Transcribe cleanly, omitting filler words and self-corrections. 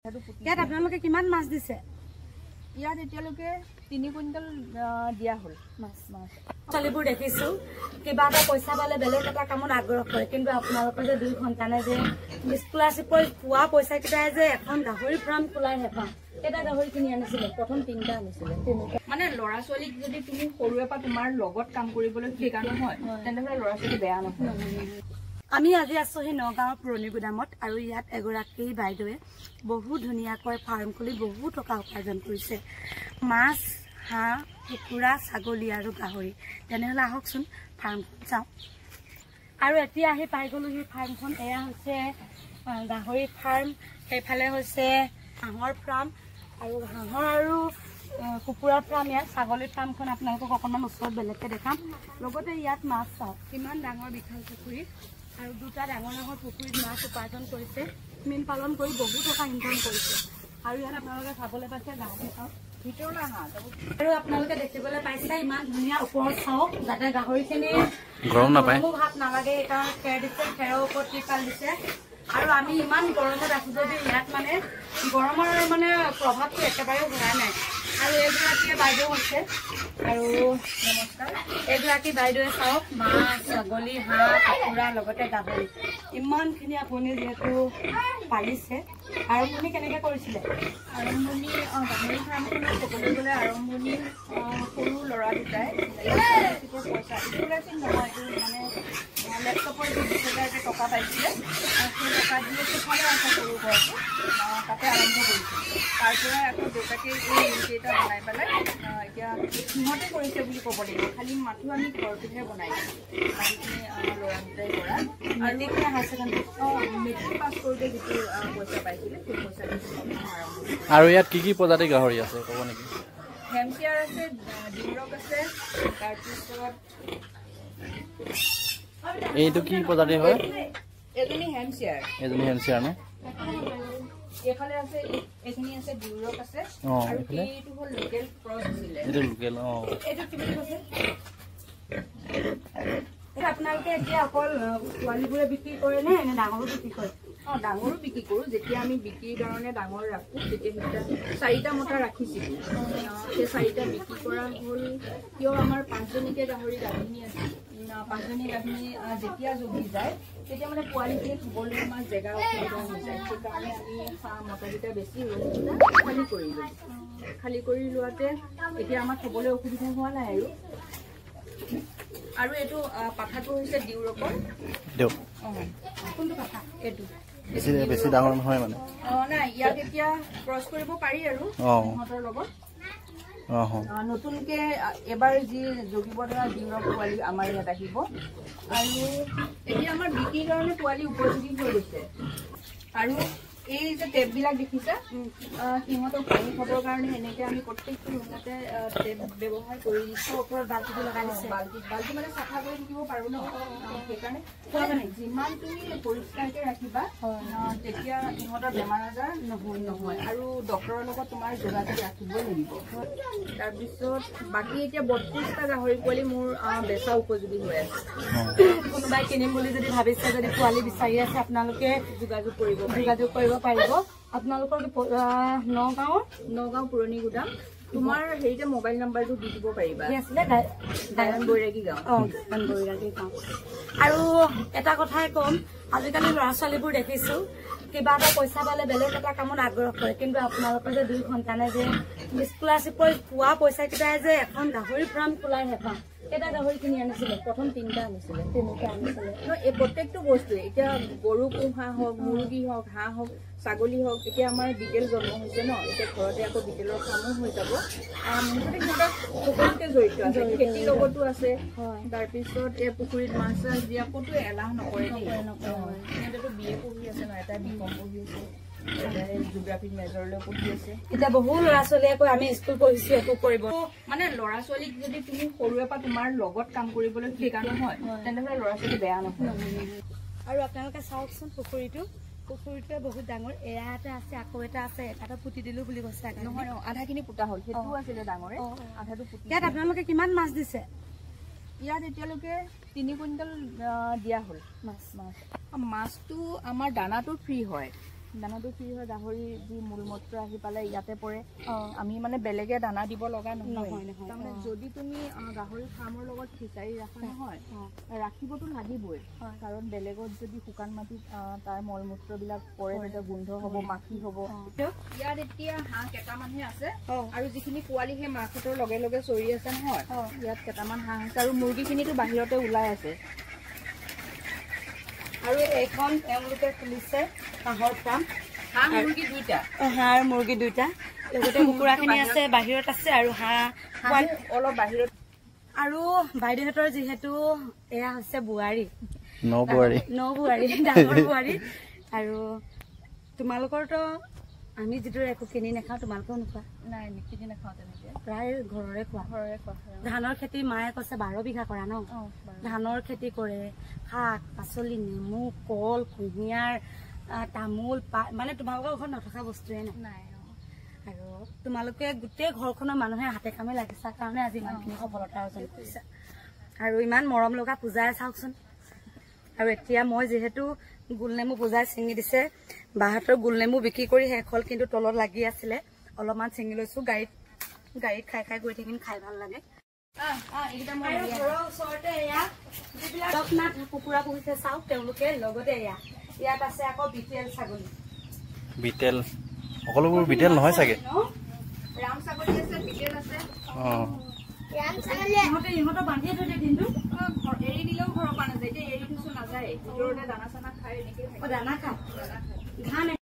ইয়াত আপোনালোকে কিমান মাছ দিছে? ইয়াত এতিয়ালৈকে 3 কুইণ্টেল দিয়া হ'ল মাছ। ছোৱালীবোৰ দেখিছো কিবা এটা পইচা পালে বেলেগ এটা কামত আগ্ৰহ কৰে, কিন্তু আপোনালোকৰ যে 2 সন্তানে যে স্কলাৰশ্বিপৰ পোৱা পইচা কেইটাই যে এখন গাহৰি ফাৰ্ম খোলাই হেঁপাহ। এটা গাহৰি কিনি আনিছিলে, প্ৰথম 3টা আনিছিলে। মানে ল'ৰা ছোৱালীক যদি তুমি সৰুৰে পৰা তোমাৰ লগত কাম কৰিবলৈ শিকা নহয় তেনেহ'লে ল'ৰা ছোৱালী বেয়া নহয়। আমি আজি আছো সেই নগাঁৱৰ পুৰণি গুদামত, আৰু ইয়াত এগৰাকী বাইদেৱে বহু ধুনীয়াকৈ ফাৰ্ম খুলি বহু টকা উপাৰ্জন কৰিছে। মাছ, হাঁহ, কুকুৰা, ছাগলী আৰু গাহৰি। তেনেহ'লে আহকচোন ফাৰ্মখন চাওঁ। আৰু এতিয়া আহি পাই গ'লো সেই ফাৰ্মখন। এয়া হৈছে গাহৰি ফাৰ্ম, সেইফালে হৈছে হাঁহৰ ফাৰ্ম, আৰু হাঁহৰ আৰু কুকুৰা ফাৰ্ম। ইয়াত ছাগলীৰ ফাৰ্মখন আপোনালোকক অকণমান ওচৰত বেলেগকৈ দেখাম। লগতে ইয়াত মাছ চাওঁ, কিমান ডাঙৰ বিশাল পুখুৰী, আৰু 2টা ডাঙৰ ডাঙৰ পুখুৰীত মাছ উপাৰ্জন কৰিছে। মীন পালন কৰি বহু টকা ইনকাম কৰিছে। আৰু ইয়াত আপোনালোকে চাবলৈ পাইছে গাহৰি চাওক, ভিতৰলৈ হাঁহ। আৰু আপোনালোকে দেখিবলৈ পাইছে ইমান ধুনীয়া ওপৰত চাওক, যাতে গাহৰিখিনি গৰমো ভাত নালাগে সেইকাৰণে খেৰ দিছে, খেৰৰ ওপৰত ত্ৰিপাল দিছে। আৰু আমি ইমান গৰমত আছো যদি ইয়াত মানে গৰমৰ মানে প্ৰভাৱটো একেবাৰে হোৱা নাই। আৰু এইগৰাকীয়ে বাইদেউ আছে, আৰু নমস্কাৰ, এইগৰাকী বাইদেৱে চাওক মাছ, ছাগলী, হাঁহ, কুকুৰা লগতে গাহৰি ইমানখিনি আপুনি যিহেতু পাৰিছে। আৰম্ভণি কেনেকৈ কৰিছিলে? আৰম্ভণি গাহৰি ফাৰ্মখনত ক'বলৈ গ'লে আৰম্ভণি সৰু ল'ৰা দুটাই পইচা স্কলাৰশ্বিপ নহয়, এইটো মানে লেপটপৰ যি 20,000 টকা পাইছিলে, সেই টকা দিয়ে সেইফালে আছে সৰু ঘৰটো, তাতে আৰম্ভ কৰিছিল। তাৰপৰাই আকৌ দেউতাকে এই ৰুমকেইটা বনাই পেলাই এতিয়া সিহঁতে কৰিছে বুলি ক'ব লাগিব। খালি মাথো আমি ঘৰটোহে বনাই দিওঁ, বাকীখিনি ল'ৰা দুটাই কৰা। আৰু এতিয়া হায়াৰ ছেকেণ্ডেৰী মেট্ৰিক পাছ কৰোঁতে যিটো পইচা পাইছিলে সেই পইচা আৰম্ভ। আৰু ইয়াত কি কি প্ৰজাতিৰ গাহৰি আছে ক'ব নেকি? হেমচিয়াৰ আছে, ডিউৰক আছে, তাৰপিছত এইটো কি প্ৰজাতিৰ হয়? এজনী হেমচিয়াৰ, ন? এইফালে আছে, এইখিনি আছে ডিউৰক আছে, আৰু এইটো হ'ল লোকেল ক্ৰছ আছিলে। এইটো লোকেল। এইটো কি বুলি কৈছে? আপোনালোকে এতিয়া অকল পোৱালিবোৰে বিক্ৰী কৰে নে এনে ডাঙৰো বিক্ৰী কৰে? ডাঙৰো বিক্ৰী কৰোঁ। যেতিয়া আমি বিক্ৰীৰ কাৰণে ডাঙৰ ৰাখোঁ তেতিয়া 4টা মতা ৰাখিছিলোঁ। সেই 4টা বিক্ৰী কৰা হ'ল কিয় আমাৰ 5জনীকে গাহৰি গাভিনী আছে। 5জনী গাভিনী যেতিয়া জগি যায় তেতিয়া মানে পোৱালিখিনি থ'বলৈ আমাৰ জেগা অসুবিধা হৈ যায়। সেইকাৰণে আমি মতাকেইটা বেছি ৰুমকেইটা খালী কৰি লওঁ। খালী কৰি লোৱাতে এতিয়া আমাৰ থ'বলৈ অসুবিধা হোৱা নাই। আৰু এইটো পাঠাটো হৈছে ডিউৰকৰ। কোনটো পাঠা? এইটো বেছি ডাঙৰ নহয় মানে? নাই, ইয়াক এতিয়া ক্ৰছ কৰিব পাৰি আৰু সিহঁতৰ লগত। নতুনকে এবাৰ যি জগিব ধৰা ডিউৰক পোৱালি আমাৰ ইয়াত আহিব, আৰু এতিয়া আমাৰ বিক্ৰীৰ কাৰণে পোৱালি উপযোগী হৈ গৈছে। আৰু এই যে টেপবিলাক দেখিছা, সিহঁতক পানী খাবৰ কাৰণে এনেকৈ আমি প্ৰত্যেকটো ৰুমতে টেপ ব্যৱহাৰ কৰি দিছোঁ। ওপৰত বাল্টিটো লগাই দিছে। বাল্টি মানে চাফা কৰি থাকিব পাৰোঁ ন, সেইকাৰণে যিমান তুমি পৰিষ্কাৰকৈ ৰাখিবা তেতিয়া ইহঁতৰ বেমাৰ আজাৰ নহয়। আৰু ডক্তৰৰ লগত তোমাৰ যোগাযোগ ৰাখিবই লাগিব। তাৰপিছত বাকী এতিয়া 32টা গাহৰি পোৱালি মোৰ বেচা উপযোগী হৈ আছে। কোনোবাই কিনিম বুলি যদি ভাবিছে, যদি পোৱালি বিচাৰি আছে, আপোনালোকে যোগাযোগ কৰিব পাৰিব। আপোনালোকৰ নগাঁও পুৰণি গুদাম। তোমাৰ হেৰিতে মোবাইল নাম্বাৰটো দি দিব পাৰিবা। কি আছিলে? বৈৰাগী গাঁও। বৈৰাগী গাঁও। আৰু এটা কথাই ক'ম, আজিকালি ল'ৰা ছোৱালীবোৰ দেখিছো কিবা এটা পইচা পালে বেলেগ এটা কামত আগ্ৰহ কৰে, কিন্তু আপোনালোকৰ যে 2 সন্তানে যে স্কলাৰশ্বিপৰ পোৱা পইচা কেইটাই যে এখন গাহৰি ফাৰ্ম খোলাই হেঁপাহ। এটা গাহৰি কিনি আনিছিলে, প্ৰথম 3টা আনিছিলে। আনিছিলে। এই প্ৰত্যেকটো বস্তুৱে, এতিয়া গৰু পোহা হওক, মুৰ্গী হওক, হাঁহ হওক, ছাগলী হওক, এতিয়া আমাৰ বিটেল জন্ম হৈছে ন, এতিয়া ঘৰতে আকৌ বিটেলৰ কামো হৈ যাব। মুঠতে সিহঁতৰ সকলোতে জড়িত আছে, খেতিৰ লগতো আছে। তাৰপিছত এই পুখুৰীত মাছ চাছ দিয়া ক'তো এলাহ নকৰে। সিহঁতেতো BA পঢ়ি আছে ন, এটাই BCom পঢ়ি আছে, জিঅ'গ্ৰাফিত মেজৰলৈ পঢ়ি আছে। এতিয়া বহু ল'ৰা ছোৱালীয়ে কয় আমি স্কুল পঢ়িছো একো কৰিব। মানে ল'ৰা ছোৱালীক যদি তুমি সৰুৰে পৰা তোমাৰ লগত কাম কৰিবলৈ শিকা নহয় তেনেহ'লে ল'ৰা ছোৱালী বেয়া নহয়। আৰু আপোনালোকে চাওকচোন পুখুৰীটোৱে বহুত ডাঙৰ। এয়া এটা আছে, আকৌ এটা আছে। এটা পুতি দিলো বুলি কৈছে। নহয়, আধাখিনি পোতা হ'ল, সেইটোও আছিলে ডাঙৰে, আধাটো পুতি। ইয়াত আপোনালোকে কিমান মাছ দিছে? ইয়াত এতিয়ালৈকে 3 কুইণ্টেল দিয়া হ'ল মাছটো। আমাৰ দানাটো ফ্ৰী হয়, দানাটো কি হয় গাহৰি যি মূলমূত্ৰ আহি পালে ইয়াতে পৰে আমি মানে বেলেগে দানা দিব লগা নহয় তাৰমানে যদি তুমি গাহৰি ফাৰ্মৰ লগত ফিচাৰী ৰাখা নহয় ৰাখিবতো লাগিবই কাৰণ বেলেগত যদি শুকান মাটিত তাৰ মলমূত্ৰবিলাক পৰে তেতিয়া গোন্ধ হ'ব মাখি হ'ব ইয়াত এতিয়া হাঁহ কেইটামানহে আছে আৰু যিখিনি পোৱালি সেই মাকহঁতৰ লগে লগে চৰি আছে নহয় ইয়াত কেইটামান হাঁহ আছে আৰু মুৰ্গীখিনিতো বাহিৰতে ওলাই আছে আৰু এখন তেওঁলোকে খুলিছে হাঁহৰ ফাৰ্ম হাঁহ মুৰ্গী দুইটা হাঁহ মুৰ্গী দুইটা লগতে কুকুৰাখিনি আছে বাহিৰত আছে আৰু হাঁহ অলপ বাহিৰত আৰু বাইদেউহঁতৰ যিহেতু এয়া হৈছে বোৱাৰী ন বোৱাৰী ডাঙৰ বোৱাৰী আৰু তোমালোকৰতো আমি যিটো একো কিনি নাখাওঁ তোমালোকেও নোখোৱা নাই কিনি নাখাওঁ তেনেকে প্ৰায় ঘৰৰে খোৱা ধানৰ খেতি মায়ে কৈছে 12 বিঘা কৰা ন ধানৰ খেতি কৰে শাক পাচলি নেমু কল কুঁহিয়াৰ তামোল মানে তোমালোকৰ ঘৰত নথকা বস্তুৱে নাই আৰু তোমালোকে গোটেই ঘৰখনৰ মানুহে হাতে কামে লাগিছা কাৰণে আজি ইমানখিনি সফলতা অৰ্জন কৰিছা আৰু ইমান মৰম লগা পূজাই চাওকচোন আৰু এতিয়া মই যিহেতু গোলনেমু পূজাই ছিঙি দিছে বাহাতৰ গোলনেমু বিক্ৰী কৰি শেষ হ'ল কিন্তু তলত লাগি আছিলে অলপমান ছিঙি লৈছো গাড়ীত খাই খাই গৈ থাকিম খাই ভাল লাগে কুকুৰা পুহিছে চাওক তেওঁলোকে লগতে ইয়াত আছে আকৌ বিটেল ছাগলী বিটেল সকলোবোৰ বিটেল নহয় চাগে ৰাম ছাগলী আছে বিটেল আছে ইহঁতৰ বান্ধিয়ে থৈ দিয়ে দিনটো এৰি দিলেও ঘৰৰ পৰা নাযায় এতিয়া এৰি থৈছো নাযায় ভিতৰতে দানা চানা খাই এনেকে দানা খায় ঘাঁহ